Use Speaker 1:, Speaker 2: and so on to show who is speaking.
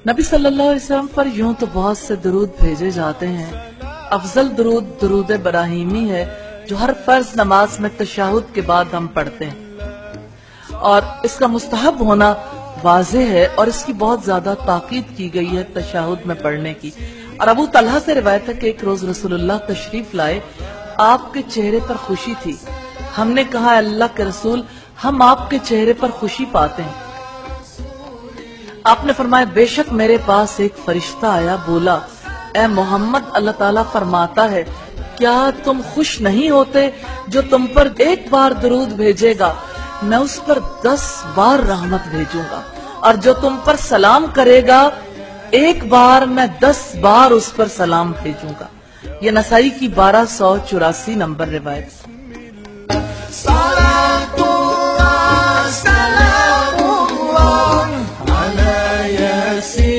Speaker 1: नबी सल्लल्लाहु अलैहि वसल्लम पर यूं तो बहुत से दरूद भेजे जाते हैं। अफजल दरूद दरूद इब्राहिमी है, जो हर फर्ज नमाज में तशहुद के बाद हम पढ़ते हैं और इसका मुस्तहब होना वाज़ेह है और इसकी बहुत ज्यादा ताकीद की गई है तशहुद में पढ़ने की। और अबू तलहा से रिवायत है कि एक रोज रसूलुल्लाह तशरीफ लाए, आपके चेहरे पर खुशी थी। हमने कहा, अल्लाह के रसूल, हम आपके चेहरे पर खुशी पाते हैं। आपने फरमाया, बेशक मेरे पास एक फरिश्ता आया, बोला, ए मोहम्मद, अल्लाह ताला फरमाता है, क्या तुम खुश नहीं होते जो तुम पर एक बार दरूद भेजेगा, मैं उस पर 10 बार रहमत भेजूंगा, और जो तुम पर सलाम करेगा एक बार मैं 10 बार उस पर सलाम भेजूंगा। ये नसाई की 1284 नंबर रिवायत।
Speaker 2: सलामुल्लाह अलैहि